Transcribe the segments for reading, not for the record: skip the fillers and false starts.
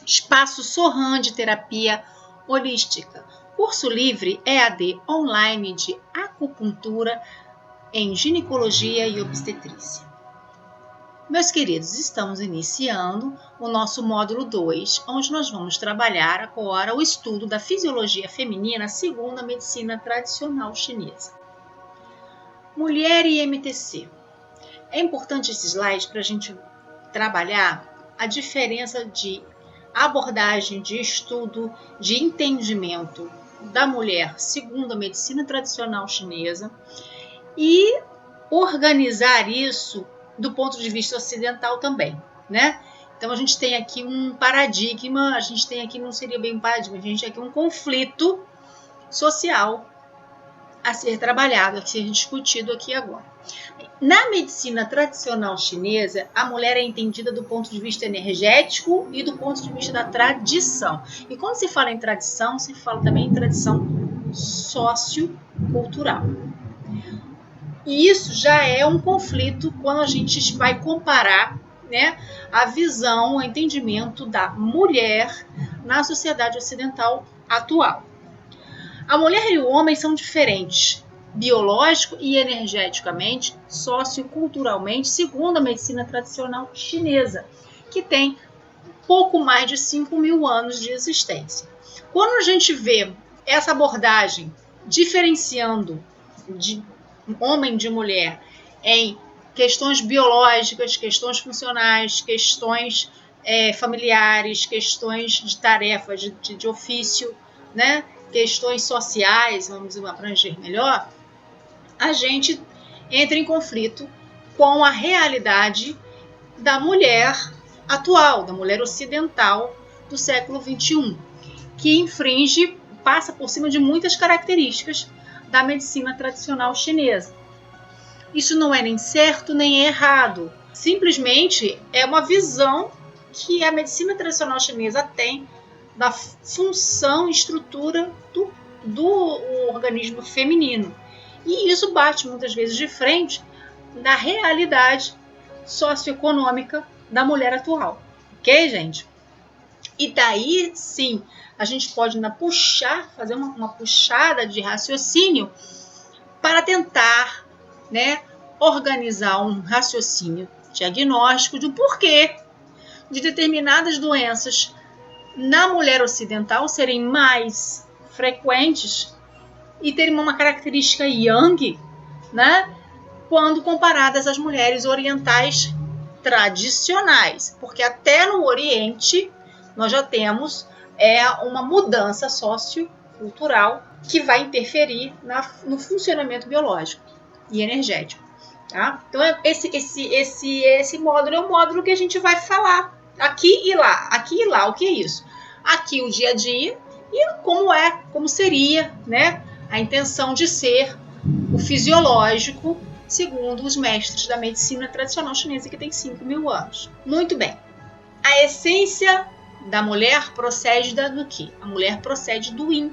Espaço Sorran de Terapia Holística. Curso livre EAD online de acupuntura em ginecologia e obstetrícia. Meus queridos, estamos iniciando o nosso módulo 2, onde nós vamos trabalhar agora o estudo da fisiologia feminina segundo a medicina tradicional chinesa. Mulher e MTC. É importante esse slide para a gente trabalhar a diferença de abordagem, de estudo, de entendimento da mulher segundo a medicina tradicional chinesa e organizar isso do ponto de vista ocidental também, né? Então a gente tem aqui um paradigma, a gente tem aqui, não seria bem um paradigma, a gente tem aqui um conflito social a ser trabalhado, a ser discutido aqui agora. Na medicina tradicional chinesa, a mulher é entendida do ponto de vista energético e do ponto de vista da tradição. E quando se fala em tradição, se fala também em tradição sociocultural. E isso já é um conflito quando a gente vai comparar, né, a visão, o entendimento da mulher na sociedade ocidental atual. A mulher e o homem são diferentes, biológico e energeticamente, socioculturalmente, segundo a medicina tradicional chinesa, que tem pouco mais de 5.000 anos de existência. Quando a gente vê essa abordagem diferenciando de homem de mulher em questões biológicas, questões funcionais, questões familiares, questões de tarefas de ofício, né? Questões sociais, vamos abranger melhor, a gente entra em conflito com a realidade da mulher atual, da mulher ocidental do século XXI, que passa por cima de muitas características da medicina tradicional chinesa. Isso não é nem certo nem errado, simplesmente é uma visão que a medicina tradicional chinesa tem da função e estrutura do organismo feminino. E isso bate muitas vezes de frente na realidade socioeconômica da mulher atual. Ok, gente? E daí, sim, a gente pode fazer uma puxada de raciocínio para tentar, né, organizar um raciocínio diagnóstico do porquê de determinadas doenças na mulher ocidental serem mais frequentes e terem uma característica yang, né, quando comparadas às mulheres orientais tradicionais, porque até no Oriente nós já temos uma mudança sociocultural que vai interferir no funcionamento biológico e energético. Tá? Então, esse módulo é o módulo que a gente vai falar aqui e lá. O que é isso? Aqui o dia a dia e como seria, né, a intenção de ser o fisiológico segundo os mestres da medicina tradicional chinesa, que tem 5.000 anos. Muito bem. A essência da mulher procede do quê? A mulher procede do yin,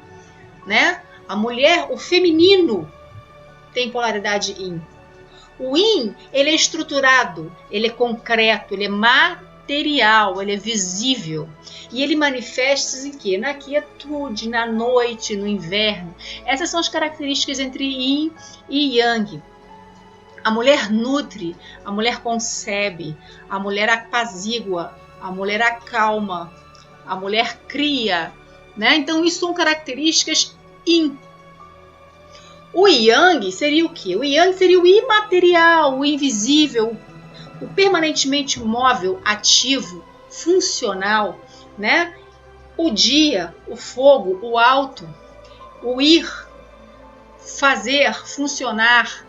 né? A mulher, o feminino, tem polaridade yin. O yin, ele é estruturado, ele é concreto, ele é material, ele é visível. E ele manifesta-se em quê? Na quietude, na noite, no inverno. Essas são as características entre yin e yang. A mulher nutre, a mulher concebe, a mulher apazigua, a mulher acalma, a mulher cria, né? Então, isso são características yin. O yang seria o quê? O yang seria o imaterial, o invisível, o permanentemente móvel, ativo, funcional, né? O dia, o fogo, o alto, o ir, fazer, funcionar,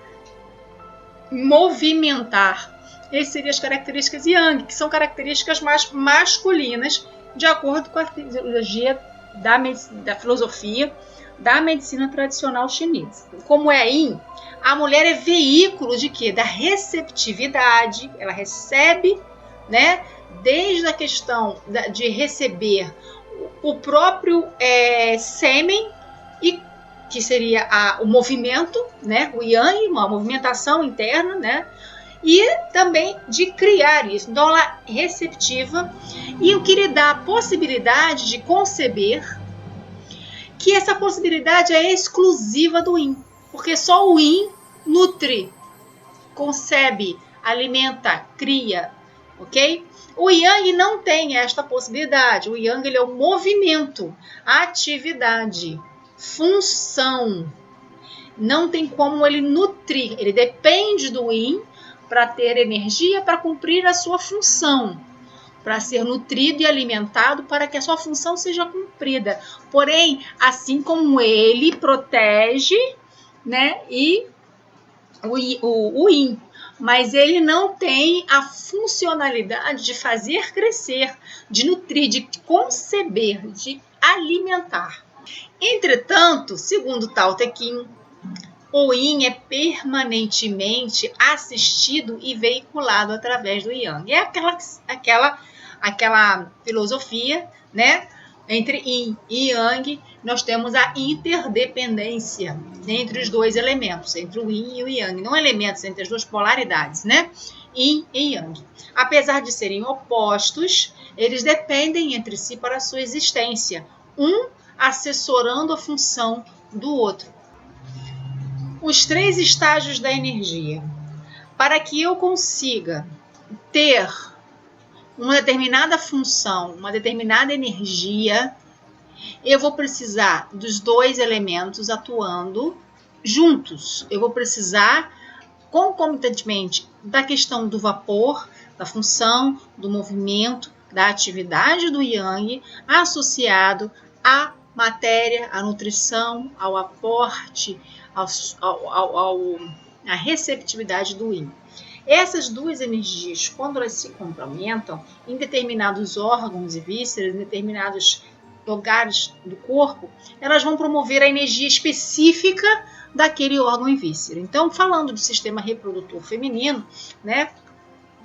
movimentar. Essas seriam as características yang, que são características mais masculinas, de acordo com a fisiologia da filosofia da medicina tradicional chinesa. Como é yin, a mulher é veículo de quê? Da receptividade, ela recebe, né? Desde a questão de receber o próprio sêmen, e que seria o movimento, né? O yang, uma movimentação interna, né? e também de criar isso. Então ela é receptiva e o que lhe dá a possibilidade de conceber, que essa possibilidade é exclusiva do yin, porque só o yin nutre, concebe, alimenta, cria, ok? O yang não tem esta possibilidade. O yang ele é o movimento, atividade, função. Não tem como ele nutrir, ele depende do yin para ter energia para cumprir a sua função, para ser nutrido e alimentado para que a sua função seja cumprida. Porém, assim como ele protege, né, e o yin, mas ele não tem a funcionalidade de fazer crescer, de nutrir, de conceber, de alimentar. Entretanto, segundo Tao Te Ching, o yin é permanentemente assistido e veiculado através do yang. É aquela filosofia, né? Entre yin e yang, nós temos a interdependência entre os dois elementos, entre o yin e o yang, não elementos, entre as duas polaridades, né? Yin e yang. Apesar de serem opostos, eles dependem entre si para a sua existência, um assessorando a função do outro. Os 3 estágios da energia. Para que eu consiga ter uma determinada função, uma determinada energia, eu vou precisar dos 2 elementos atuando juntos. Eu vou precisar, concomitantemente, da questão do vapor, da função, do movimento, da atividade do yang, associado à matéria, à nutrição, ao aporte, à receptividade do yin. Essas 2 energias, quando elas se complementam em determinados órgãos e vísceras, em determinados lugares do corpo, elas vão promover a energia específica daquele órgão e víscera. Então, falando do sistema reprodutor feminino, né,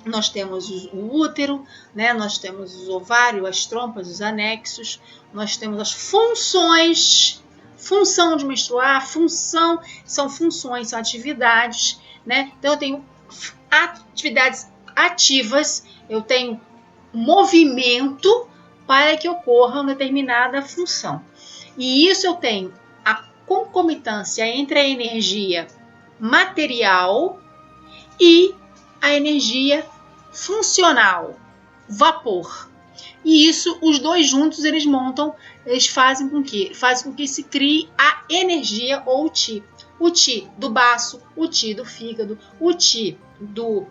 nós temos o útero, né, nós temos os ovários, as trompas, os anexos, nós temos as funções, função de menstruar, são funções, são atividades, né? Então eu tenho atividades ativas, eu tenho movimento para que ocorra uma determinada função. E isso eu tenho a concomitância entre a energia material e a energia funcional, vapor. E isso, os 2 juntos, eles fazem com que se crie a energia ou o Qi. O Qi do baço, o Qi do fígado, o Qi do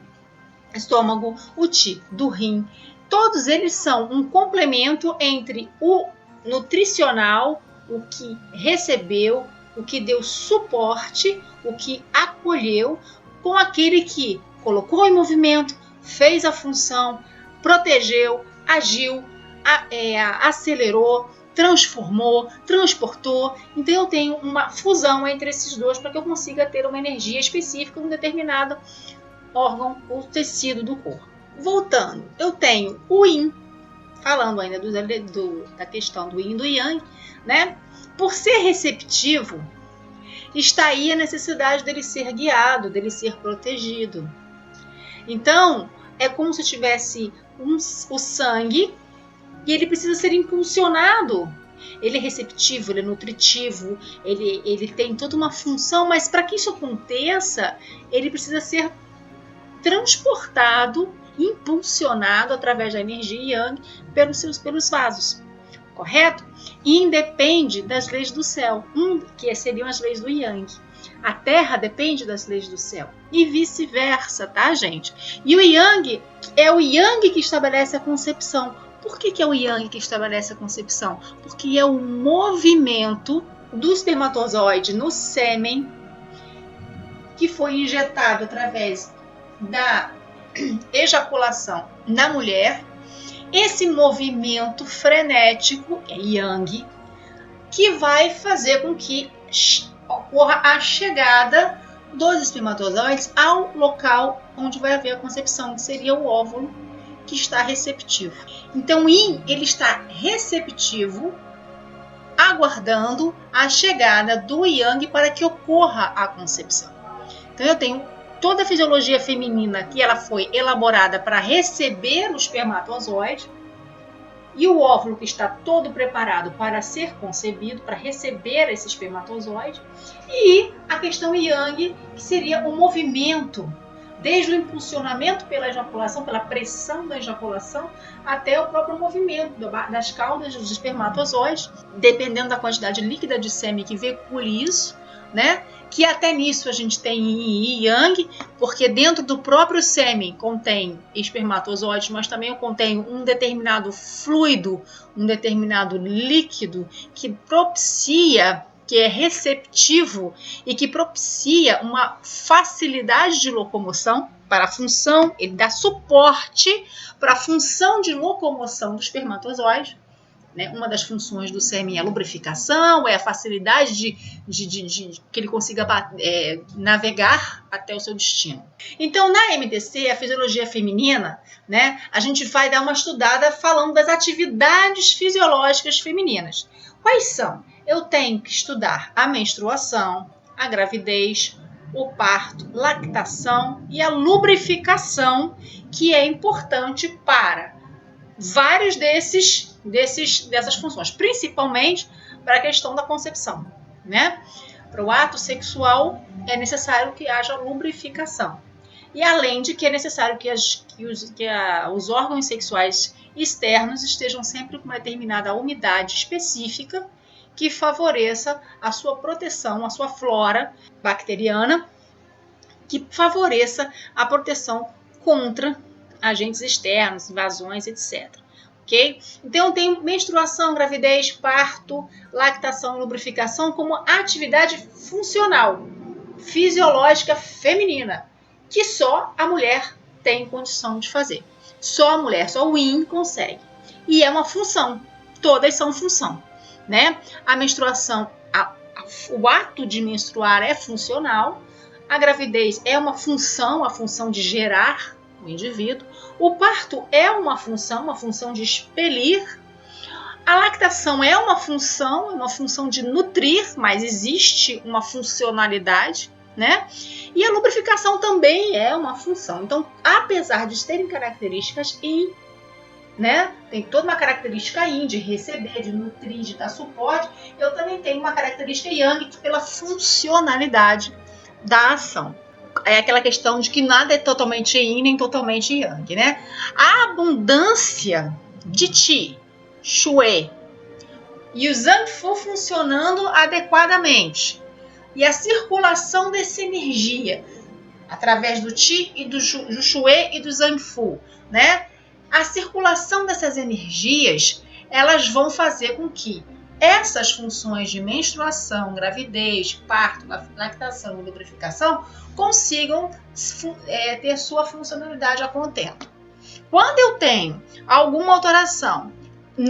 estômago, o Qi do rim. Todos eles são um complemento entre o nutricional, o que recebeu, o que deu suporte, o que acolheu, com aquele que colocou em movimento, fez a função, protegeu, agiu, acelerou, transformou, transportou. Então eu tenho uma fusão entre esses 2 para que eu consiga ter uma energia específica em um determinado órgão ou tecido do corpo. Voltando, eu tenho o yin, falando ainda da questão do yin e do yang, né? Por ser receptivo, está aí a necessidade dele ser guiado, dele ser protegido. Então, é como se tivesse o sangue e ele precisa ser impulsionado. Ele é receptivo, ele é nutritivo, ele tem toda uma função, mas para que isso aconteça, ele precisa ser transportado, impulsionado através da energia yang pelos vasos, correto? E independe das leis do céu, que seriam as leis do yang. A Terra depende das leis do céu e vice-versa, tá, gente? E o yang é o yang que estabelece a concepção. Por que é o yang que estabelece a concepção? Porque é o movimento do espermatozoide no sêmen que foi injetado através da ejaculação na mulher. Esse movimento frenético é yang, que vai fazer com que ocorra a chegada dos espermatozoides ao local onde vai haver a concepção, que seria o óvulo que está receptivo. Então, o yin, ele está receptivo, aguardando a chegada do yang para que ocorra a concepção. Então, eu tenho toda a fisiologia feminina que ela foi elaborada para receber o espermatozoide, e o óvulo que está todo preparado para ser concebido, para receber esse espermatozoide, e a questão Yang, que seria o movimento, desde o impulsionamento pela ejaculação, pela pressão da ejaculação, até o próprio movimento das caudas dos espermatozoides, dependendo da quantidade líquida de sêmen que veicule isso, né? Que até nisso a gente tem yin e yang, porque dentro do próprio sêmen contém espermatozoides, mas também contém um determinado fluido, um determinado líquido que propicia, que é receptivo e que propicia uma facilidade de locomoção para a função, ele dá suporte para a função de locomoção do espermatozoide. Né? Uma das funções do sêmen é a lubrificação, é a facilidade de que ele consiga navegar até o seu destino. Então, na MTC, a fisiologia feminina, né, a gente vai dar uma estudada falando das atividades fisiológicas femininas. Quais são? Eu tenho que estudar a menstruação, a gravidez, o parto, lactação e a lubrificação, que é importante para vários dessas funções, principalmente para a questão da concepção, né? Para o ato sexual é necessário que haja lubrificação. E além de que é necessário que os órgãos sexuais externos estejam sempre com uma determinada umidade específica que favoreça a sua proteção, a sua flora bacteriana, que favoreça a proteção contra agentes externos, invasões, etc. Ok? Então, eu tenho menstruação, gravidez, parto, lactação e lubrificação como atividade funcional, fisiológica feminina, que só a mulher tem condição de fazer. Só a mulher, só o yin consegue. E é uma função, todas são função. Né? A menstruação, o ato de menstruar é funcional, a gravidez é uma função, a função de gerar o indivíduo. O parto é uma função de expelir. A lactação é uma função de nutrir, mas existe uma funcionalidade, né? E a lubrificação também é uma função. Então, apesar de terem características yin, né? Tem toda uma característica yin de receber, de nutrir, de dar suporte, eu também tenho uma característica yang pela funcionalidade da ação. É aquela questão de que nada é totalmente yin nem totalmente yang, né? A abundância de Qi, Shui e o Zangfu funcionando adequadamente e a circulação dessa energia através do Qi e do Shui e do Zangfu, né? A circulação dessas energias, elas vão fazer com que essas funções de menstruação, gravidez, parto, lactação e lubrificação consigam ter sua funcionalidade a contento. Quando eu tenho alguma alteração,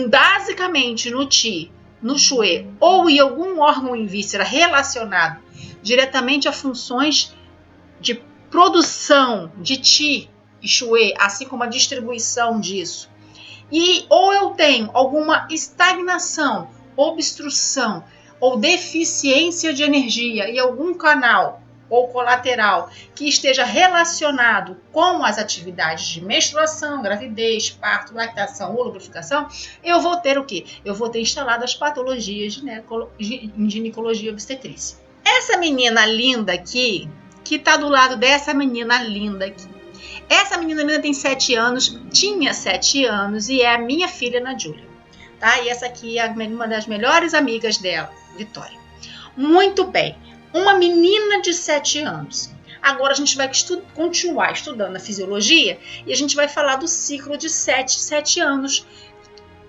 basicamente no Qi, no Shui ou em algum órgão em víscera relacionado diretamente a funções de produção de Qi e Shui, assim como a distribuição disso, ou eu tenho alguma estagnação, obstrução ou deficiência de energia em algum canal ou colateral que esteja relacionado com as atividades de menstruação, gravidez, parto, lactação ou lubrificação, eu vou ter o quê? Eu vou ter instalado as patologias de ginecologia obstetrícia. Essa menina linda aqui, que está do lado dessa menina linda aqui, essa menina linda tem 7 anos, tinha 7 anos e é a minha filha, Ana Júlia. Tá? E essa aqui é uma das melhores amigas dela, Vitória. Muito bem, uma menina de 7 anos. Agora a gente vai continuar estudando a fisiologia e a gente vai falar do ciclo de 7 anos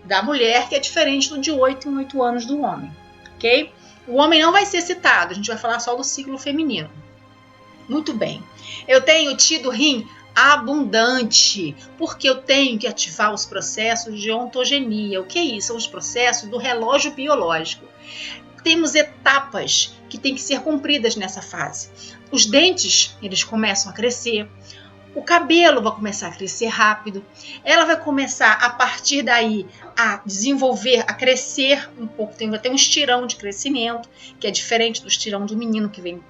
da mulher, que é diferente do de 8 em 8 anos do homem. Ok? O homem não vai ser citado, a gente vai falar só do ciclo feminino. Muito bem. Eu tenho tido rim abundante, porque eu tenho que ativar os processos de ontogenia. O que é isso? São os processos do relógio biológico. Temos etapas que têm que ser cumpridas nessa fase. Os dentes, eles começam a crescer. O cabelo vai começar a crescer rápido. Ela vai começar, a partir daí, a desenvolver, a crescer um pouco. Vai ter um estirão de crescimento, que é diferente do estirão do menino, que vem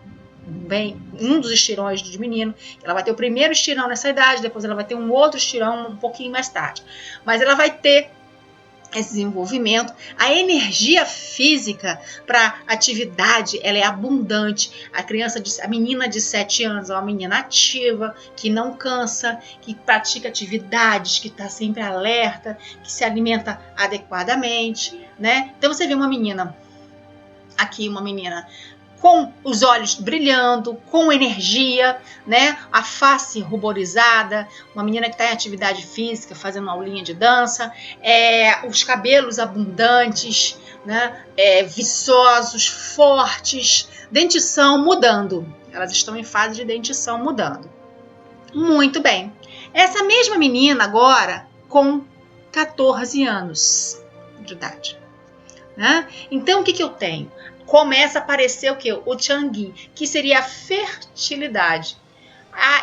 bem, um dos estirões do menino. Ela vai ter o primeiro estirão nessa idade, depois ela vai ter um outro estirão um pouquinho mais tarde. Mas ela vai ter esse desenvolvimento, a energia física para atividade, ela é abundante. A menina de 7 anos é uma menina ativa, que não cansa, que pratica atividades, que está sempre alerta, que se alimenta adequadamente, né? Então você vê uma menina com os olhos brilhando, com energia, né? A face ruborizada, uma menina que está em atividade física, fazendo uma aulinha de dança, os cabelos abundantes, né? Viçosos, fortes, dentição mudando. Elas estão em fase de dentição mudando. Muito bem. Essa mesma menina agora com 14 anos de idade, né? Então, o que eu tenho? Começa a aparecer o quê? O Tiangui, que seria a fertilidade.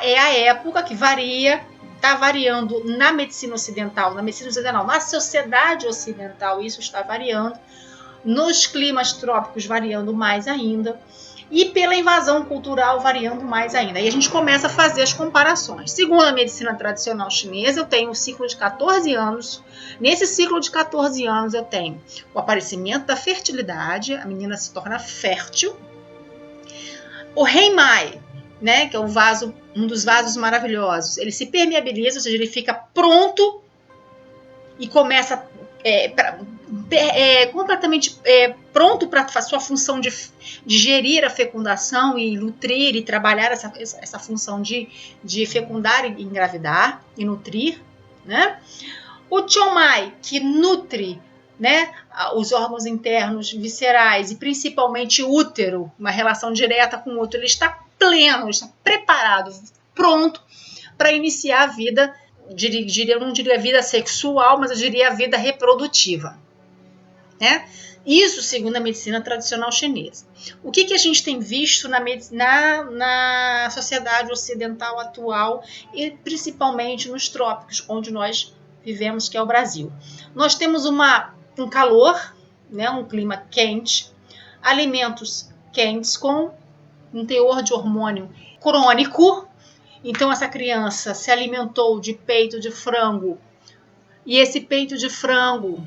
É a época que está variando na medicina ocidental, na sociedade ocidental, isso está variando, nos climas trópicos variando mais ainda, e pela invasão cultural variando mais ainda. Aí a gente começa a fazer as comparações. Segundo a medicina tradicional chinesa, eu tenho um ciclo de 14 anos. Nesse ciclo de 14 anos eu tenho o aparecimento da fertilidade, a menina se torna fértil. O Heimai, né, que é um dos vasos maravilhosos, ele se permeabiliza, ou seja, ele fica pronto e começa completamente pronto para a sua função de gerir a fecundação e nutrir e trabalhar essa função de fecundar e engravidar e nutrir, né? O Chomai, que nutre, né, os órgãos internos, viscerais e principalmente o útero, uma relação direta com o útero, ele está pleno, ele está preparado, pronto para iniciar a vida. Eu não diria vida sexual, mas eu diria a vida reprodutiva, né? Isso segundo a medicina tradicional chinesa. O que a gente tem visto na sociedade ocidental atual e principalmente nos trópicos, onde nós vivemos, que é o Brasil? Nós temos um calor, né, um clima quente, alimentos quentes com um teor de hormônio crônico. Então, essa criança se alimentou de peito de frango, e esse peito de frango,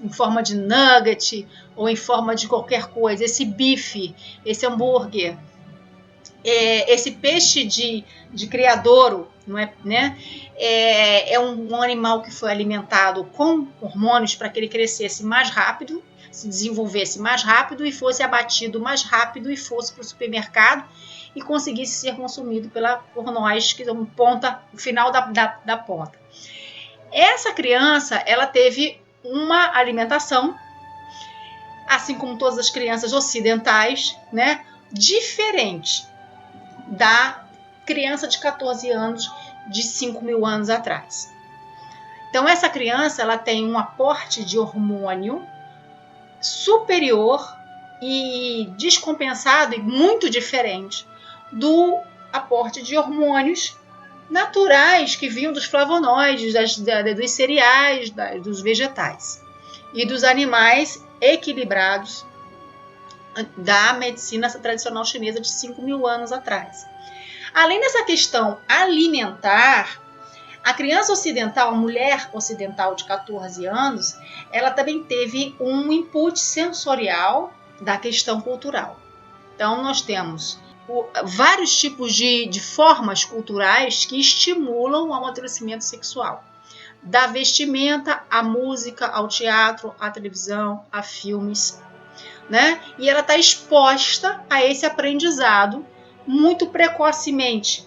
em forma de nugget ou em forma de qualquer coisa, esse bife, esse hambúrguer, esse peixe de criadouro, não é, né? É um animal que foi alimentado com hormônios para que ele crescesse mais rápido, se desenvolvesse mais rápido e fosse abatido mais rápido e fosse para o supermercado e conseguisse ser consumido por nós, que são o final da ponta. Essa criança, ela teve uma alimentação, assim como todas as crianças ocidentais, né, diferente da criança de 14 anos de 5.000 anos atrás. Então, essa criança, ela tem um aporte de hormônio superior e descompensado e muito diferente do aporte de hormônios naturais que vinham dos flavonoides, dos cereais, dos vegetais e dos animais equilibrados da medicina tradicional chinesa de 5.000 anos atrás. Além dessa questão alimentar, a criança ocidental, a mulher ocidental de 14 anos, ela também teve um input sensorial da questão cultural. Então, nós temos vários tipos de formas culturais que estimulam o amadurecimento sexual. Da vestimenta, à música, ao teatro, à televisão, a filmes, né? E ela está exposta a esse aprendizado muito precocemente.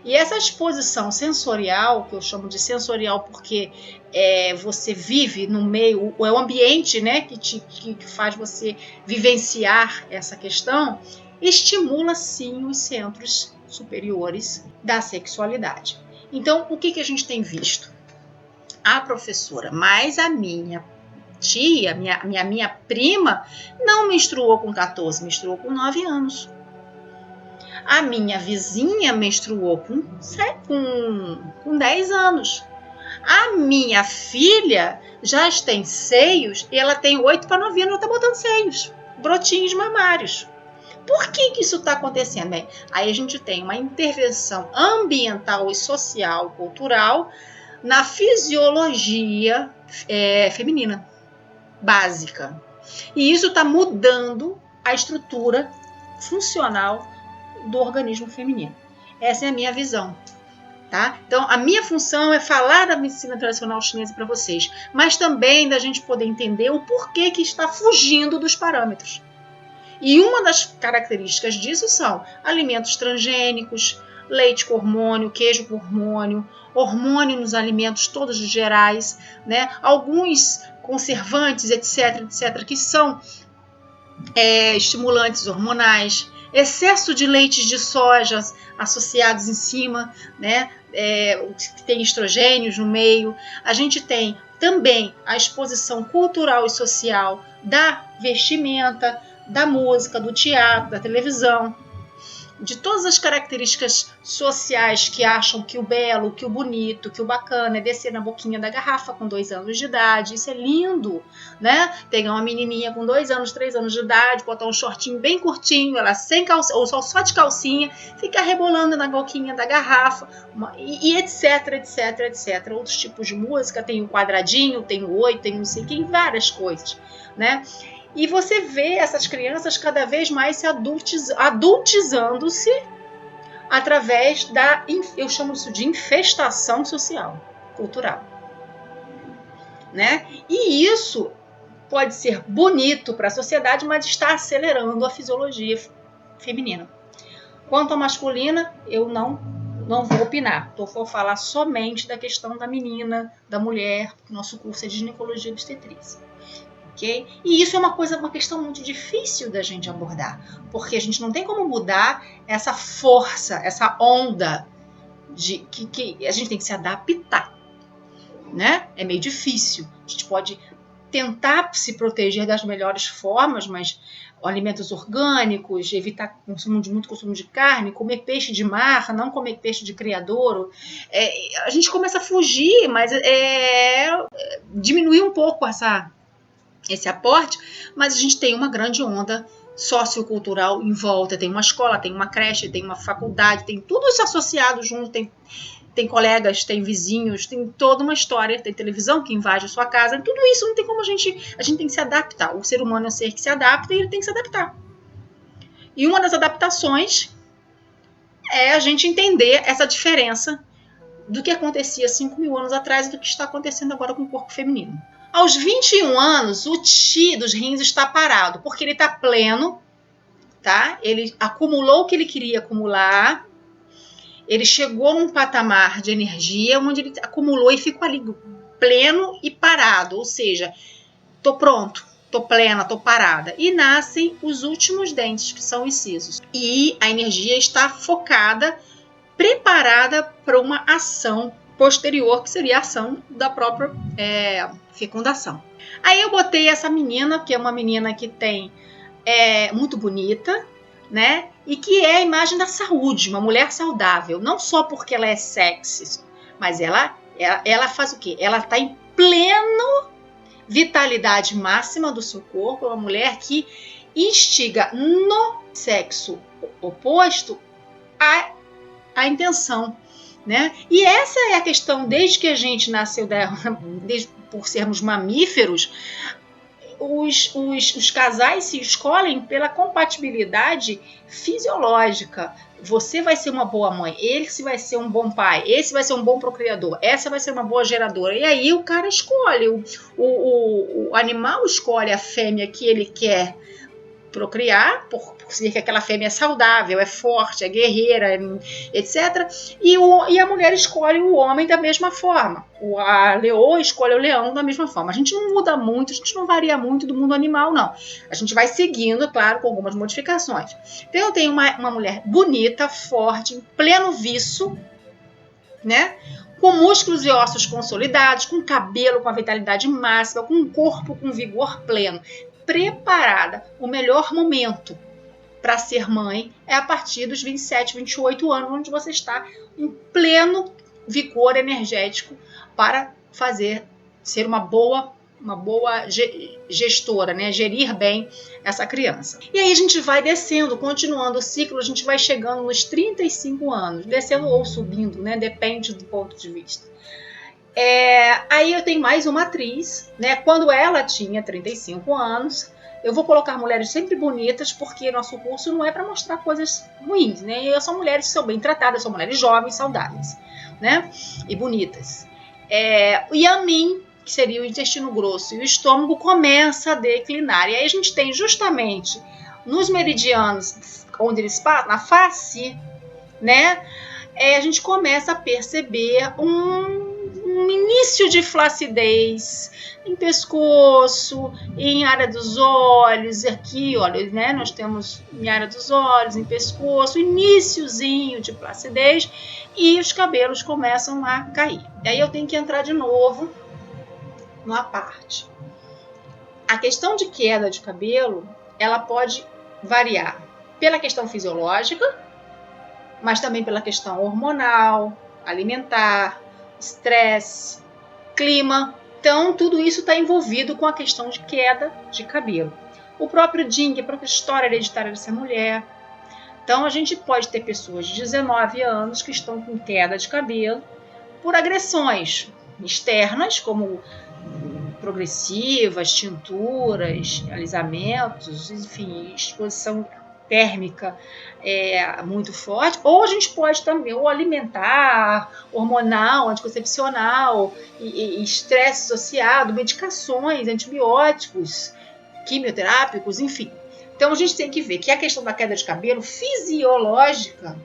E essa exposição sensorial, que eu chamo de sensorial porque você vive no meio, é o ambiente, né, que faz você vivenciar essa questão, estimula sim os centros superiores da sexualidade. Então, o que a gente tem visto? A professora, mas a minha tia, minha prima, não menstruou com 14, menstruou com 9 anos. A minha vizinha menstruou com 10 anos. A minha filha já tem seios e ela tem 8 para 9 anos, ela está botando seios, brotinhos mamários. Por que isso está acontecendo? Bem, aí a gente tem uma intervenção ambiental e social, cultural, na fisiologia feminina básica. E isso está mudando a estrutura funcional do organismo feminino. Essa é a minha visão. Tá? Então, a minha função é falar da medicina tradicional chinesa para vocês, mas também da gente poder entender o porquê que está fugindo dos parâmetros. E uma das características disso são alimentos transgênicos, leite com hormônio, queijo com hormônio, hormônio nos alimentos todos gerais, né? Alguns conservantes, etc., que são estimulantes hormonais, excesso de leites de soja associados em cima, né? Que tem estrogênios no meio. A gente tem também a exposição cultural e social da vestimenta, da música, do teatro, da televisão, de todas as características sociais que acham que o belo, que o bonito, que o bacana é descer na boquinha da garrafa com 2 anos de idade. Isso é lindo, né? Pegar uma menininha com 2 anos, 3 anos de idade, botar um shortinho bem curtinho, ela sem calça, ou só de calcinha, ficar rebolando na boquinha da garrafa, e etc. Outros tipos de música, tem o quadradinho, tem o 8, tem não sei o que, várias coisas, né? E você vê essas crianças cada vez mais se adultizando-se através da, eu chamo isso de infestação social, cultural, né? E isso pode ser bonito para a sociedade, mas está acelerando a fisiologia feminina. Quanto à masculina, eu não vou opinar. Vou falar somente da questão da menina, da mulher, porque nosso curso é de ginecologia e obstetrícia. Okay? E isso é uma questão muito difícil da gente abordar, porque a gente não tem como mudar essa força, essa onda de que a gente tem que se adaptar, né? É meio difícil. A gente pode tentar se proteger das melhores formas, mas alimentos orgânicos, evitar muito consumo de carne, comer peixe de mar, não comer peixe de criadouro. A gente começa a fugir, mas diminuir um pouco esse aporte, mas a gente tem uma grande onda sociocultural em volta, tem uma escola, tem uma creche, tem uma faculdade, tem tudo isso associado junto, tem colegas, tem vizinhos, tem toda uma história, tem televisão que invade a sua casa, tudo isso não tem como a gente tem que se adaptar, o ser humano é um ser que se adapta e ele tem que se adaptar. E uma das adaptações é a gente entender essa diferença do que acontecia 5.000 anos atrás e do que está acontecendo agora com o corpo feminino. Aos 21 anos, o Qi dos rins está parado, porque ele está pleno, tá? Ele acumulou o que ele queria acumular, ele chegou num patamar de energia onde ele acumulou e ficou ali pleno e parado, ou seja, tô pronto, tô plena, tô parada. E nascem os últimos dentes, que são incisos. E a energia está focada, preparada para uma ação posterior, que seria a ação da própria fecundação. Aí eu botei essa menina, que é uma menina que tem muito bonita, né? E que é a imagem da saúde, uma mulher saudável, não só porque ela é sexy, mas ela faz o quê? Ela está em pleno vitalidade máxima do seu corpo, é uma mulher que instiga no sexo oposto a intenção, né? E essa é a questão, desde que a gente nasceu, por sermos mamíferos, os casais se escolhem pela compatibilidade fisiológica. Você vai ser uma boa mãe, esse vai ser um bom pai, esse vai ser um bom procriador, essa vai ser uma boa geradora. E aí o cara escolhe, o animal escolhe a fêmea que ele quer procriar, por ser que aquela fêmea é saudável, é forte, é guerreira, etc. E a mulher escolhe o homem da mesma forma. A leoa escolhe o leão da mesma forma. A gente não muda muito, a gente não varia muito do mundo animal, não. A gente vai seguindo, claro, com algumas modificações. Então eu tenho uma mulher bonita, forte, em pleno viço, né? Com músculos e ossos consolidados, com cabelo com a vitalidade máxima, com um corpo com vigor pleno, preparada. O melhor momento para ser mãe é a partir dos 27, 28 anos, onde você está em pleno vigor energético para ser uma boa gestora, né? Gerir bem essa criança. E aí a gente vai descendo, continuando o ciclo, a gente vai chegando nos 35 anos, descendo ou subindo, né? Depende do ponto de vista. Aí eu tenho mais uma atriz, né? Quando ela tinha 35 anos, eu vou colocar mulheres sempre bonitas, porque nosso curso não é para mostrar coisas ruins, né? E são mulheres que são bem tratadas, são mulheres jovens, saudáveis, né? E bonitas. O Yamin, que seria o intestino grosso, e o estômago começa a declinar. E aí a gente tem justamente nos meridianos onde eles passam, na face, né? A gente começa a perceber um início de flacidez em pescoço, em área dos olhos, aqui, olha, né? Nós temos em área dos olhos, em pescoço, iniciozinho de flacidez, e os cabelos começam a cair. Aí eu tenho que entrar de novo numa parte. A questão de queda de cabelo, ela pode variar pela questão fisiológica, mas também pela questão hormonal, alimentar, estresse, clima. Então, tudo isso está envolvido com a questão de queda de cabelo. O próprio Jing, a própria história hereditária dessa mulher. Então, a gente pode ter pessoas de 19 anos que estão com queda de cabelo por agressões externas, como progressivas, tinturas, alisamentos, enfim, exposição térmica muito forte, ou a gente pode também alimentar, hormonal, anticoncepcional, e estresse associado, medicações, antibióticos, quimioterápicos, enfim. Então a gente tem que ver que a questão da queda de cabelo fisiológica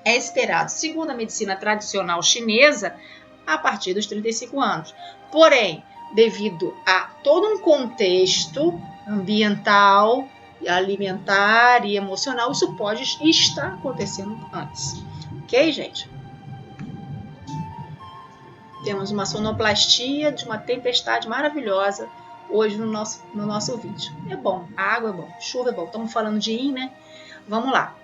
é esperado, segundo a medicina tradicional chinesa, a partir dos 35 anos. Porém, devido a todo um contexto ambiental, alimentar e emocional, isso pode estar acontecendo antes. Ok, gente? Temos uma sonoplastia de uma tempestade maravilhosa hoje no nosso vídeo. É bom, a água é bom, chuva é bom. Estamos falando de yin, né? Vamos lá.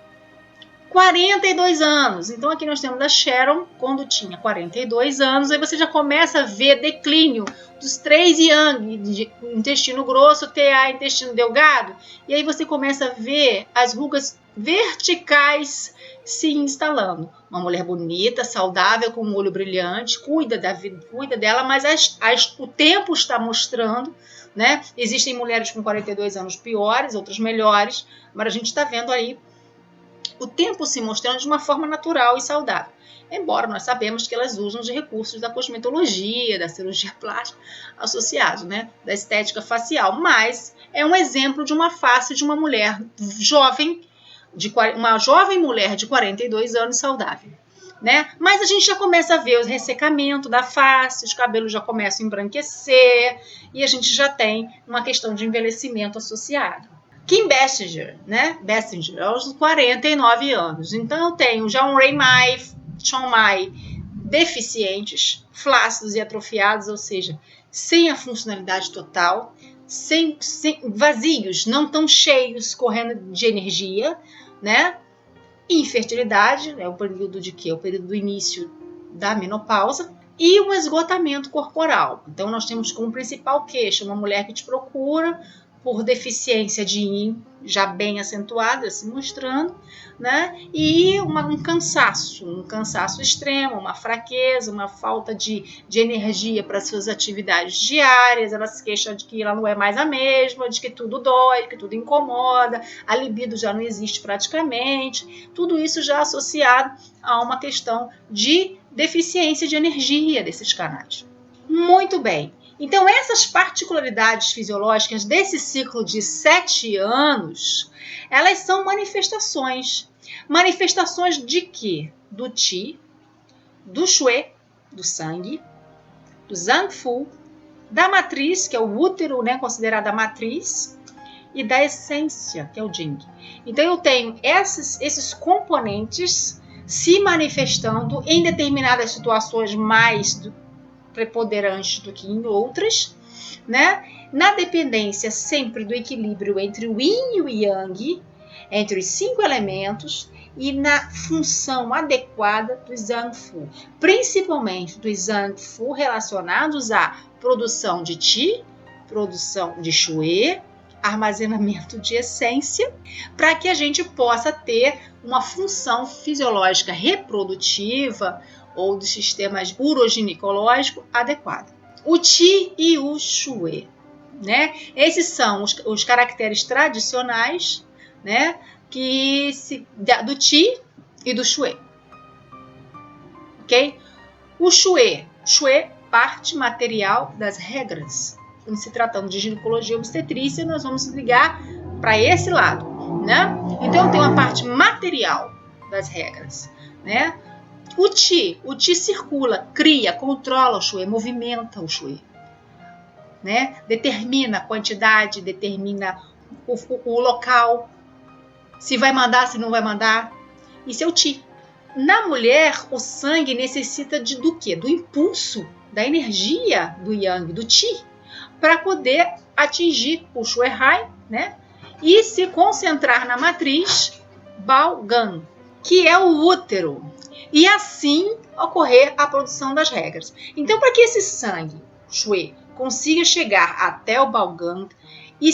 42 anos. Então aqui nós temos a Sharon quando tinha 42 anos. Aí você já começa a ver declínio dos 3 yang, de intestino grosso, TA, intestino delgado. E aí você começa a ver as rugas verticais se instalando. Uma mulher bonita, saudável, com um olho brilhante, cuida dela, mas o tempo está mostrando, né? Existem mulheres com 42 anos piores, outras melhores, mas a gente está vendo aí o tempo se mostrando de uma forma natural e saudável. Embora nós sabemos que elas usam de recursos da cosmetologia, da cirurgia plástica associados, né, da estética facial, mas é um exemplo de uma face de uma mulher jovem, uma jovem mulher de 42 anos saudável, né? Mas a gente já começa a ver o ressecamento da face, os cabelos já começam a embranquecer e a gente já tem uma questão de envelhecimento associado. Kim Basinger, né? Basinger, aos 49 anos. Então eu tenho já um Ray Mai, Chong Mai deficientes, flácidos e atrofiados, ou seja, sem a funcionalidade total, sem vazios, não tão cheios, correndo de energia, né? Infertilidade, é o período de quê? O período do início da menopausa. E um esgotamento corporal. Então nós temos como principal queixa uma mulher que te procura por deficiência de yin já bem acentuada, se mostrando, né? E um cansaço extremo, uma fraqueza, uma falta de energia para suas atividades diárias. Ela se queixa de que ela não é mais a mesma, de que tudo dói, de que tudo incomoda, a libido já não existe praticamente. Tudo isso já associado a uma questão de deficiência de energia desses canais. Muito bem. Então, essas particularidades fisiológicas desse ciclo de 7 anos, elas são manifestações. Manifestações de quê? Do Qi, do Shui, do sangue, do Zangfu, da matriz, que é o útero, né, considerada a matriz, e da essência, que é o Jing. Então, eu tenho esses componentes se manifestando em determinadas situações mais preponderantes do que em outras, né? Na dependência sempre do equilíbrio entre o Yin e o Yang, entre os 5 elementos, e na função adequada do Zangfu, principalmente dos Zangfu relacionados à produção de Qi, produção de Shui, armazenamento de essência, para que a gente possa ter uma função fisiológica reprodutiva ou do sistema uroginecológico adequada. O Qi e o Shui, né? Esses são os caracteres tradicionais, né? Do Qi e do Shui. Ok? O Shui, parte material das regras. Em se tratando de ginecologia e obstetrícia, nós vamos ligar para esse lado, né? Então, tem uma parte material das regras, né? O Qi circula, cria, controla o Shui, movimenta o Shui, né? Determina a quantidade, determina o local, se vai mandar, se não vai mandar. Isso é o Qi. Na mulher, o sangue necessita do quê? Do impulso, da energia do Yang, do Qi, para poder atingir o Shuai, né? E se concentrar na matriz Baogan, que é o útero, e assim ocorrer a produção das regras. Então, para que esse sangue, Shui, consiga chegar até o Baogan e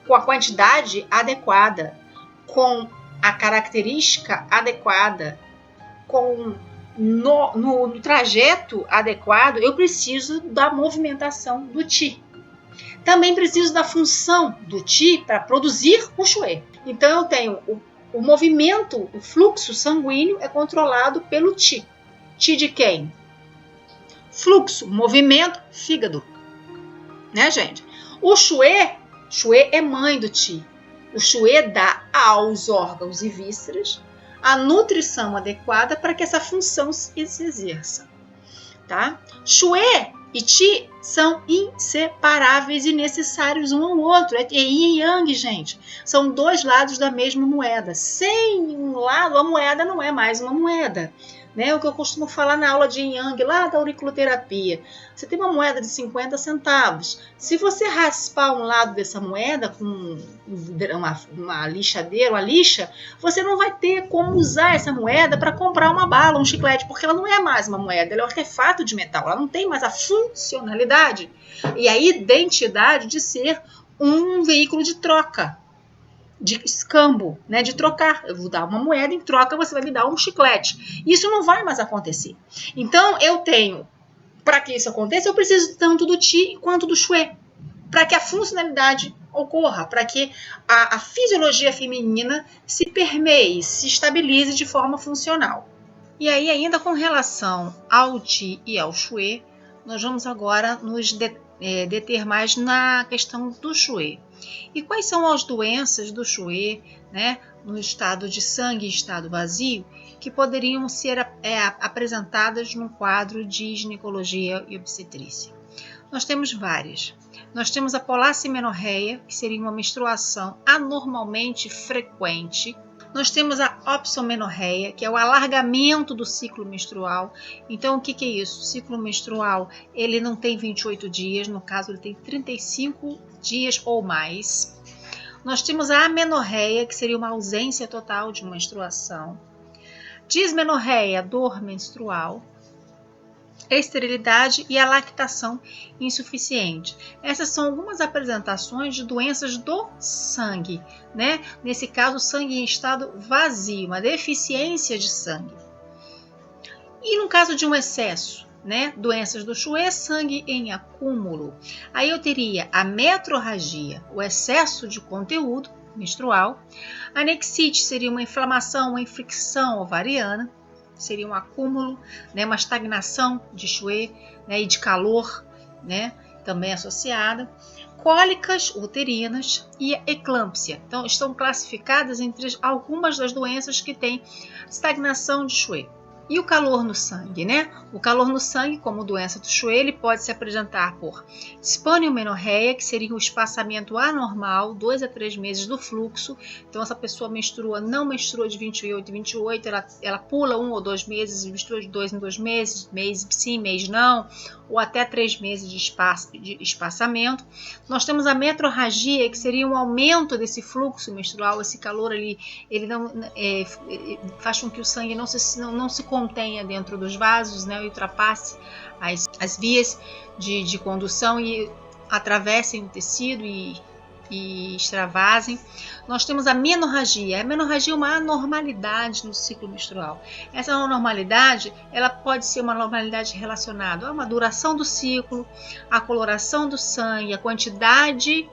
com a quantidade adequada, com a característica adequada, no trajeto adequado, eu preciso da movimentação do Qi. Também preciso da função do Qi para produzir o Shui. Então, eu tenho o movimento, o fluxo sanguíneo é controlado pelo Qi. Qi de quem? Fluxo, movimento, fígado. Né, gente? O Shui é mãe do Qi. O Shui dá aos órgãos e vísceras a nutrição adequada para que essa função se exerça. Tá? Shui e Qi são inseparáveis e necessários um ao outro. É yin e yang, gente. São dois lados da mesma moeda. Sem um lado, a moeda não é mais uma moeda. Né? O que eu costumo falar na aula de yin yang, lá da auriculoterapia. Você tem uma moeda de 50 centavos. Se você raspar um lado dessa moeda com uma lixadeira, uma lixa, você não vai ter como usar essa moeda para comprar uma bala, um chiclete, porque ela não é mais uma moeda, ela é um artefato de metal, ela não tem mais a funcionalidade e a identidade de ser um veículo de troca, de escambo, né, de trocar. Eu vou dar uma moeda, em troca você vai me dar um chiclete. Isso não vai mais acontecer. Então, para que isso aconteça, eu preciso tanto do Qi quanto do Shui, para que a funcionalidade ocorra, para que a fisiologia feminina se permeie, se estabilize de forma funcional. E aí, ainda com relação ao Qi e ao Shui, nós vamos agora nos deter mais na questão do Shui. E quais são as doenças do Shui, né, no estado de sangue e estado vazio, que poderiam ser apresentadas num quadro de ginecologia e obstetrícia? Nós temos várias. Nós temos a polassemenorreia, que seria uma menstruação anormalmente frequente. Nós temos a opsomenorreia, que é o alargamento do ciclo menstrual. Então, o que é isso? O ciclo menstrual, ele não tem 28 dias, no caso, ele tem 35 dias ou mais. Nós temos a amenorreia, que seria uma ausência total de menstruação. Dismenorreia, dor menstrual. Esterilidade e a lactação insuficiente. Essas são algumas apresentações de doenças do sangue, né? Nesse caso, sangue em estado vazio, uma deficiência de sangue. E no caso de um excesso, né? Doenças do Shui, sangue em acúmulo. Aí eu teria a metrorragia, o excesso de conteúdo menstrual. A anexite seria uma inflamação, uma infecção ovariana. Seria um acúmulo, né, uma estagnação de Shui, né, e de calor, né, também associada. Cólicas uterinas e eclâmpsia. Então, estão classificadas entre algumas das doenças que têm estagnação de Shui. E o calor no sangue, né? O calor no sangue, como doença do Chouet, ele pode se apresentar por dispaneumenorreia, que seria o espaçamento anormal, 2 a 3 meses do fluxo. Então, essa pessoa não menstrua de 28 em 28, ela pula 1 ou 2 meses, menstrua de 2 em 2 meses, mês sim, mês não, ou até 3 meses de espaçamento. Nós temos a metrorragia, que seria um aumento desse fluxo menstrual, esse calor ali, ele não faz com que o sangue não se contenha dentro dos vasos, né, e ultrapasse as vias de condução e atravessem o tecido e extravasem. Nós temos a menorragia. A menorragia é uma anormalidade no ciclo menstrual. Essa anormalidade, ela pode ser uma anormalidade relacionada a uma duração do ciclo, a coloração do sangue, a quantidade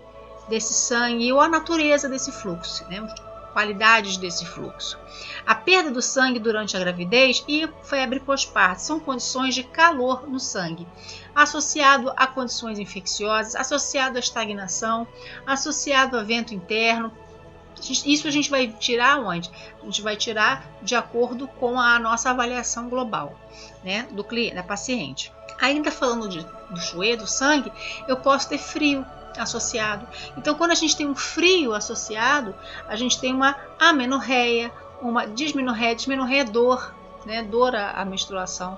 desse sangue ou a natureza desse fluxo, né? Qualidades desse fluxo. A perda do sangue durante a gravidez e febre pós-parto são condições de calor no sangue, associado a condições infecciosas, associado à estagnação, associado a vento interno. Isso a gente vai tirar onde? A gente vai tirar de acordo com a nossa avaliação global, né, do cliente, da paciente. Ainda falando do Chouet, do sangue, eu posso ter frio associado. Então, quando a gente tem um frio associado, a gente tem uma amenorreia, uma dismenorreia. Dismenorreia é dor, né? Dor à menstruação.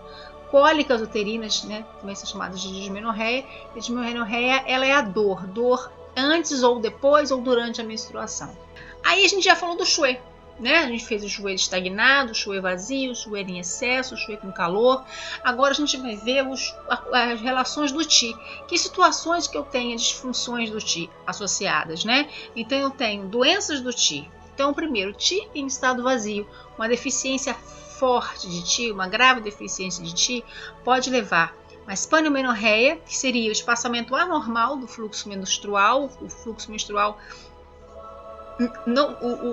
Cólicas uterinas, né? Também são chamadas de dismenorreia. E dismenorreia, ela é a dor antes ou depois ou durante a menstruação. Aí a gente já falou do Chouet, né? A gente fez o Chouet estagnado, o Chouet vazio, o Chouet em excesso, o Chouet com calor. Agora a gente vai ver as relações do TI. Que situações que eu tenho disfunções do TI associadas, né? Então eu tenho doenças do TI. Então, primeiro, TI em estado vazio, uma deficiência forte de TI, uma grave deficiência de TI, pode levar a dispaneumenorreia, que seria o espaçamento anormal do fluxo menstrual, o fluxo menstrual.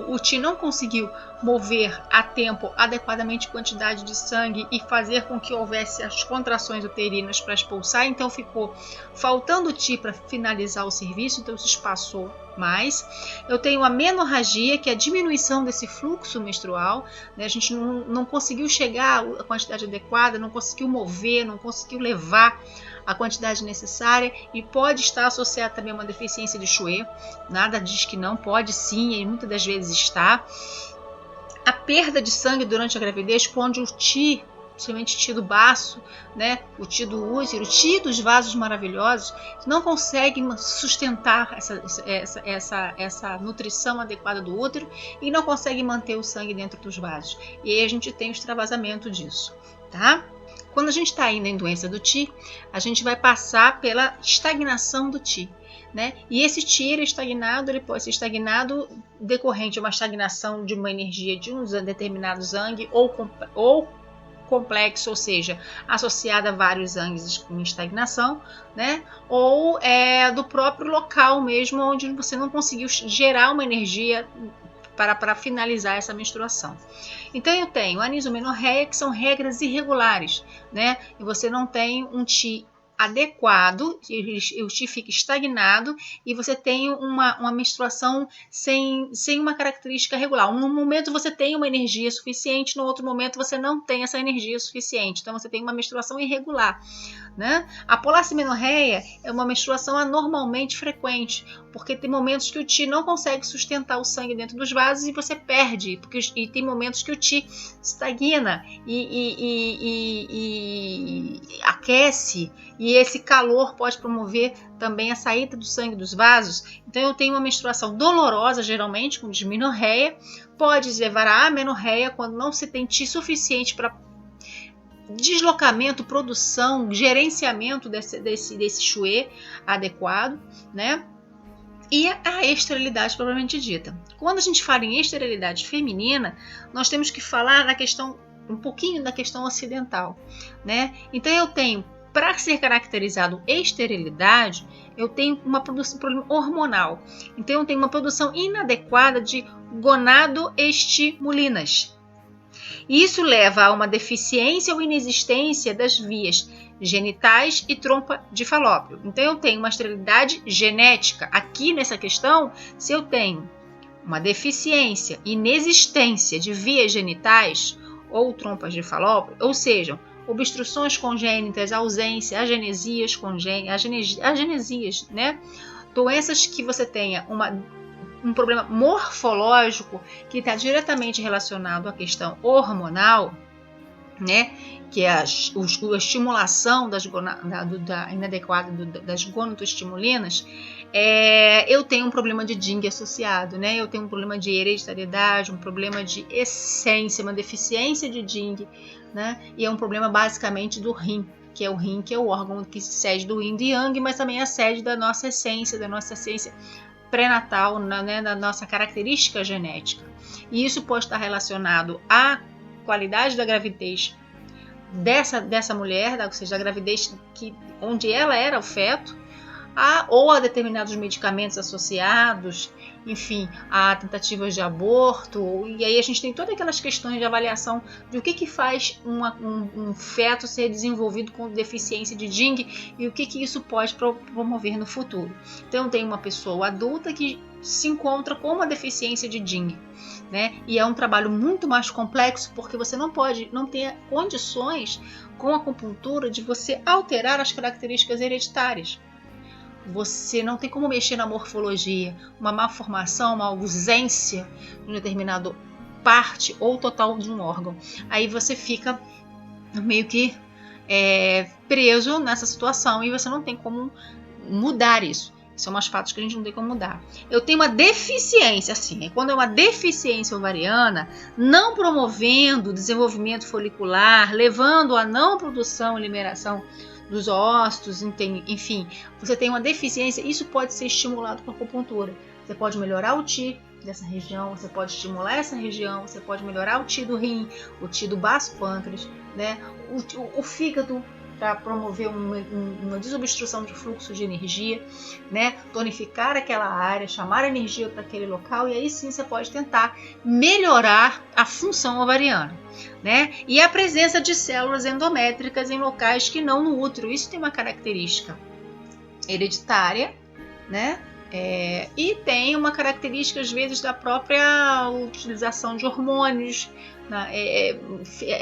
O TI não conseguiu mover a tempo adequadamente quantidade de sangue e fazer com que houvesse as contrações uterinas para expulsar, então ficou faltando TI para finalizar o serviço, então se espaçou mais. Eu tenho a menorragia, que é a diminuição desse fluxo menstrual, né? A gente não conseguiu chegar à quantidade adequada, não conseguiu mover, não conseguiu levar a quantidade necessária e pode estar associada também a uma deficiência de Chouet. Nada diz que não, pode sim, e muitas das vezes está. A perda de sangue durante a gravidez, onde o TI, principalmente o TI do baço, né, o TI do útero, o TI dos vasos maravilhosos, não consegue sustentar essa nutrição adequada do útero e não consegue manter o sangue dentro dos vasos. E aí a gente tem o extravasamento disso, tá? Quando a gente está indo em doença do TI, a gente vai passar pela estagnação do TI, né? E esse TI estagnado, ele pode ser estagnado decorrente de uma estagnação de uma energia de um determinado sangue ou complexo, ou seja, associada a vários sangues em estagnação, né? Ou do próprio local mesmo, onde você não conseguiu gerar uma energia para finalizar essa menstruação. Então eu tenho anisomenorreia, que são regras irregulares, né? E você não tem um TI adequado, o TI fica estagnado e você tem uma menstruação sem uma característica regular. Num momento você tem uma energia suficiente, no outro momento você não tem essa energia suficiente. Então você tem uma menstruação irregular, né? A polacimenorreia é uma menstruação anormalmente frequente, porque tem momentos que o TI não consegue sustentar o sangue dentro dos vasos e você perde, e tem momentos que o TI estagna e aquece, e esse calor pode promover também a saída do sangue dos vasos. Então eu tenho uma menstruação dolorosa, geralmente com dismenorreia, pode levar a amenorreia quando não se tem TI suficiente para deslocamento, produção, gerenciamento desse Chouet adequado, né? E a esterilidade propriamente dita. Quando a gente fala em esterilidade feminina, nós temos que falar um pouquinho da questão ocidental, né? Então eu tenho, para ser caracterizado esterilidade, eu tenho um problema hormonal. Então eu tenho uma produção inadequada de gonadoestimulinas. Isso leva a uma deficiência ou inexistência das vias genitais e trompa de falópio. Então eu tenho uma esterilidade genética. Aqui nessa questão, se eu tenho uma deficiência, inexistência de vias genitais ou trompas de Falópio, ou sejam, obstruções congênitas, ausência, agenesias, né? Doenças que você tenha um problema morfológico que está diretamente relacionado à questão hormonal, né? Que é a estimulação inadequada das gonadoestimulinas, eu tenho um problema de Jing associado, né? Eu tenho um problema de hereditariedade, um problema de essência, uma deficiência de Jing, né? E é um problema basicamente do rim, que é o órgão que sede do yin e yang, mas também é a sede da nossa essência pré-natal, né? Da nossa característica genética. E isso pode estar relacionado à qualidade da gravidez dessa mulher, ou seja, a gravidez onde ela era o feto, ou a determinados medicamentos associados, enfim, a tentativas de aborto. E aí a gente tem todas aquelas questões de avaliação de o que faz um feto ser desenvolvido com deficiência de Jing e o que isso pode promover no futuro. Então tem uma pessoa adulta que se encontra com uma deficiência de Jing, né? E é um trabalho muito mais complexo, porque você não tem condições com a acupuntura de você alterar as características hereditárias. Você não tem como mexer na morfologia, uma malformação, uma ausência de uma determinada parte ou total de um órgão. Aí você fica meio que preso nessa situação e você não tem como mudar isso. São umas fatos que a gente não tem como mudar. Eu tenho uma deficiência, assim, quando é uma deficiência ovariana, não promovendo o desenvolvimento folicular, levando à não produção e liberação dos ócitos, enfim, você tem uma deficiência, isso pode ser estimulado com a acupuntura. Você pode melhorar o Qi dessa região, você pode estimular essa região, você pode melhorar o Qi do rim, o Qi do baço pâncreas, né? O fígado, para promover uma desobstrução de fluxo de energia, né? Tonificar aquela área, chamar energia para aquele local, e aí sim você pode tentar melhorar a função ovariana, né? E a presença de células endométricas em locais que não no útero, isso tem uma característica hereditária, né? E tem uma característica, às vezes, da própria utilização de hormônios.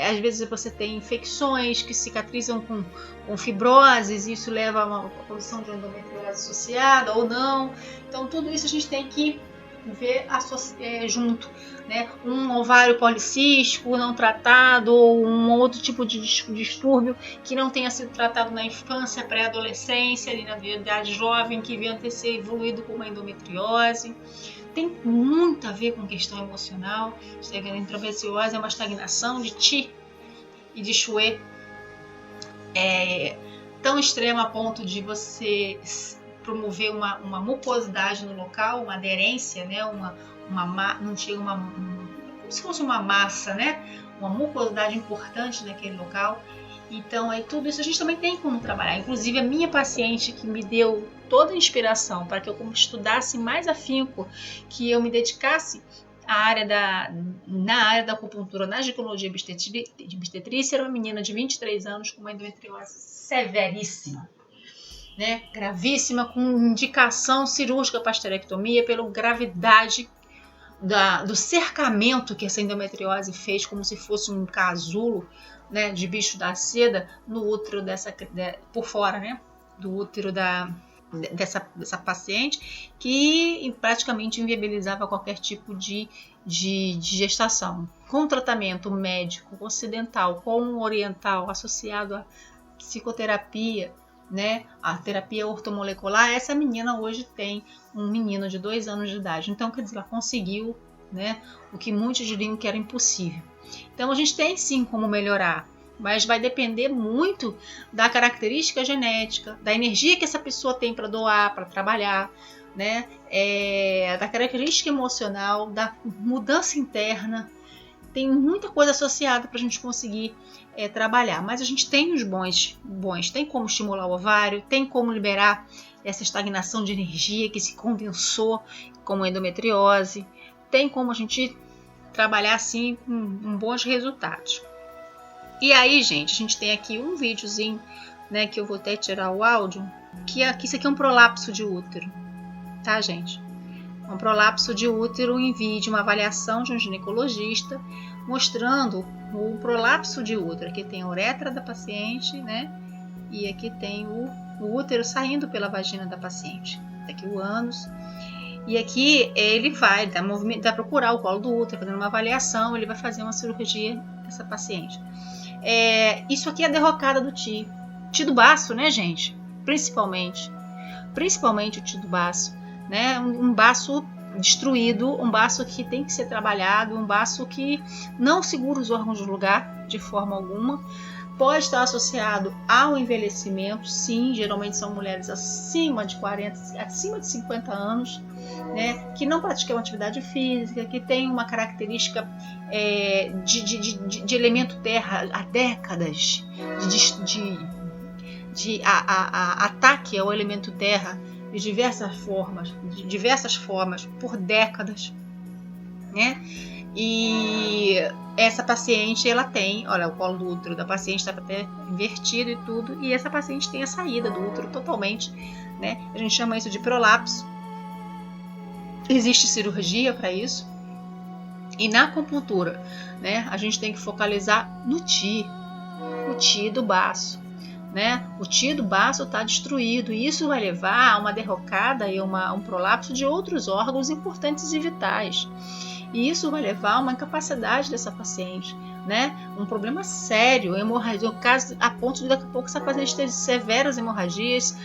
Às vezes você tem infecções que cicatrizam com fibroses, e isso leva a uma produção de endometriose associada ou não. Então, tudo isso a gente tem que ver junto, né? Um ovário policístico não tratado ou um outro tipo de distúrbio que não tenha sido tratado na infância, pré-adolescência, ali na idade jovem, que venha ter ser evoluído com uma endometriose. Tem muito a ver com questão emocional. A endometriose é uma estagnação de Qi e de Shui tão extrema a ponto de você promover uma mucosidade no local, uma aderência, né? Não chega como se fosse uma massa, né? Uma mucosidade importante naquele local. Então, tudo isso a gente também tem como trabalhar. Inclusive, a minha paciente que me deu toda a inspiração para que eu estudasse mais afinco, que eu me dedicasse na área da acupuntura, na ginecologia e obstetrícia, era uma menina de 23 anos com uma endometriose severíssima, né? Gravíssima, com indicação cirúrgica para esterectomia pela gravidade do cercamento que essa endometriose fez, como se fosse um casulo, né, de bicho da seda no útero por fora, né, do útero dessa paciente, que praticamente inviabilizava qualquer tipo de gestação. Com tratamento médico ocidental, com oriental, associado à psicoterapia, né, a terapia ortomolecular, essa menina hoje tem um menino de 2 anos de idade. Então, quer dizer, ela conseguiu, né, o que muitos diriam que era impossível. Então, a gente tem sim como melhorar, mas vai depender muito da característica genética, da energia que essa pessoa tem para doar, para trabalhar, né, da característica emocional, da mudança interna. Tem muita coisa associada para a gente conseguir trabalhar, mas a gente tem os bons, tem como estimular o ovário, tem como liberar essa estagnação de energia que se condensou como endometriose, tem como a gente trabalhar assim com bons resultados. E aí, gente, a gente tem aqui um videozinho, né, que eu vou até tirar o áudio, que isso aqui é um prolapso de útero, tá, gente? Um prolapso de útero em vídeo, uma avaliação de um ginecologista, mostrando o prolapso de útero. Aqui tem a uretra da paciente, né? E aqui tem o útero saindo pela vagina da paciente. Aqui o ânus. E aqui ele vai procurar o colo do útero, fazendo uma avaliação, ele vai fazer uma cirurgia nessa paciente. Isso aqui é a derrocada do TI. TI do baço, né, gente? Principalmente o TI do baço, né? Um baço destruído, um baço que tem que ser trabalhado, um baço que não segura os órgãos do lugar de forma alguma. Pode estar associado ao envelhecimento, sim, geralmente são mulheres acima de 40, acima de 50 anos, né, que não praticam atividade física, que tem uma característica de elemento terra há décadas, de ataque ao elemento terra de diversas formas por décadas, né? E essa paciente, ela tem, olha, o colo do útero da paciente está até invertido e tudo, e essa paciente tem a saída do útero totalmente, né? A gente chama isso de prolapso. Existe cirurgia para isso. E na acupuntura, né, a gente tem que focalizar no TI do baço, né? O TI do baço está destruído e isso vai levar a uma derrocada e um prolapso de outros órgãos importantes e vitais. E isso vai levar a uma incapacidade dessa paciente, né? Um problema sério, hemorragia, no caso, a ponto de daqui a pouco essa paciente ter severas hemorragias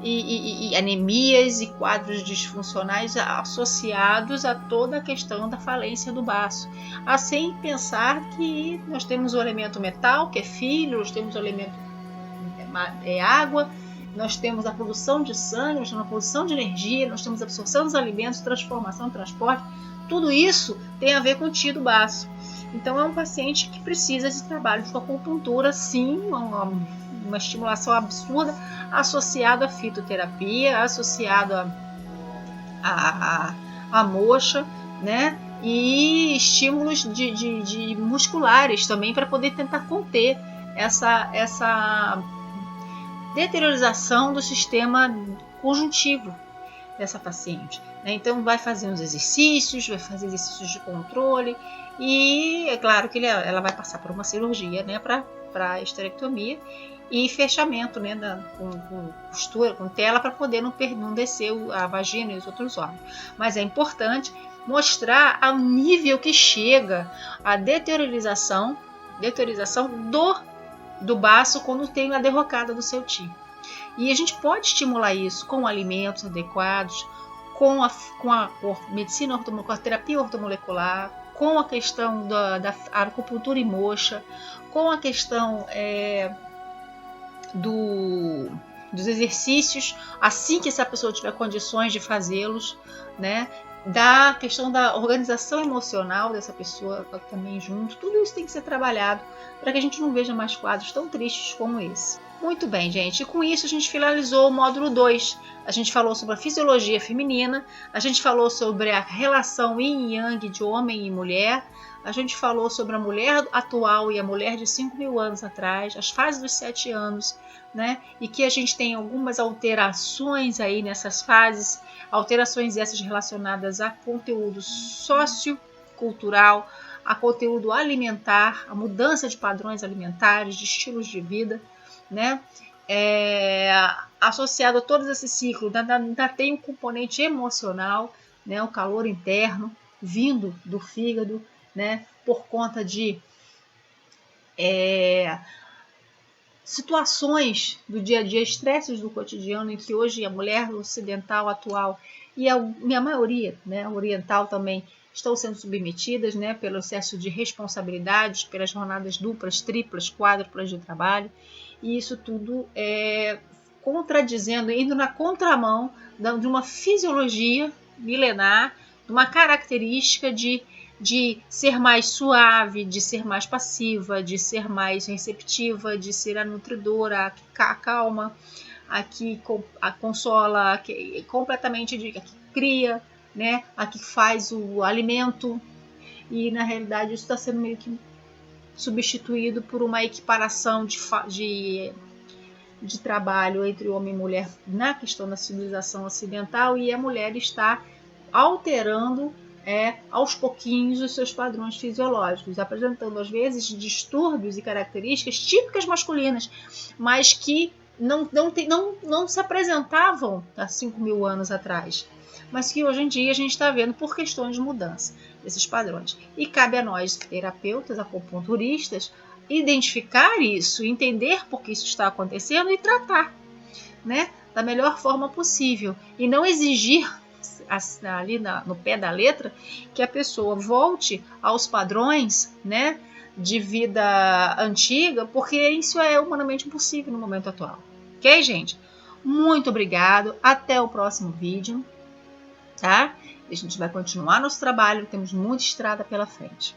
e anemias e quadros disfuncionais associados a toda a questão da falência do baço. Assim, pensar que nós temos o elemento metal, que é filho, nós temos o elemento água, nós temos a produção de sangue, nós temos a produção de energia, nós temos a absorção dos alimentos, transformação, transporte. Tudo isso tem a ver com o TI do baço. Então é um paciente que precisa de trabalho de acupuntura, sim, uma estimulação absurda associada à fitoterapia, associado à moxa, né? E estímulos de musculares também para poder tentar conter essa deteriorização do sistema conjuntivo dessa paciente. Então vai fazer uns exercícios, vai fazer exercícios de controle e é claro que ela vai passar por uma cirurgia, né, para esterectomia e fechamento, né, com costura, com tela para poder não descer a vagina e os outros órgãos. Mas é importante mostrar ao nível que chega a deteriorização do baço quando tem a derrocada do seu TI. E a gente pode estimular isso com alimentos adequados, com a medicina com a terapia ortomolecular, com a questão da acupuntura e moxa, com a questão dos exercícios, assim que essa pessoa tiver condições de fazê-los, né? Da questão da organização emocional dessa pessoa também junto, tudo isso tem que ser trabalhado para que a gente não veja mais quadros tão tristes como esse. Muito bem, gente, e com isso a gente finalizou o módulo 2. A gente falou sobre a fisiologia feminina, a gente falou sobre a relação yin e yang de homem e mulher, a gente falou sobre a mulher atual e a mulher de 5.000 anos atrás, as fases dos 7 anos, né? E que a gente tem algumas alterações aí nessas fases, alterações essas relacionadas a conteúdo sociocultural, a conteúdo alimentar, a mudança de padrões alimentares, de estilos de vida, né? Associado a todos esses ciclos, ainda tem um componente emocional, né? O calor interno vindo do fígado, né? Por conta de situações do dia a dia, estresses do cotidiano, em que hoje a mulher ocidental atual e a maioria, né, oriental também, estão sendo submetidas, né, pelo excesso de responsabilidades, pelas jornadas duplas, triplas, quádruplas de trabalho, e isso tudo contradizendo, indo na contramão de uma fisiologia milenar, de uma característica de ser mais suave, de ser mais passiva, de ser mais receptiva, de ser a nutridora, a que acalma, a que consola, a que completamente a que cria, né? A que faz o alimento. E na realidade isso está sendo meio que substituído por uma equiparação de trabalho entre homem e mulher na questão da civilização ocidental, e a mulher está alterando aos pouquinhos os seus padrões fisiológicos, apresentando às vezes distúrbios e características típicas masculinas, mas que não se apresentavam há 5.000 anos atrás, mas que hoje em dia a gente está vendo por questões de mudança desses padrões. E cabe a nós, terapeutas, acupunturistas, identificar isso, entender por que isso está acontecendo e tratar, né, da melhor forma possível, e não exigir ali no pé da letra que a pessoa volte aos padrões, né, de vida antiga, porque isso é humanamente impossível no momento atual. Ok, gente? Muito obrigado. Até o próximo vídeo, tá? A gente vai continuar nosso trabalho, temos muita estrada pela frente.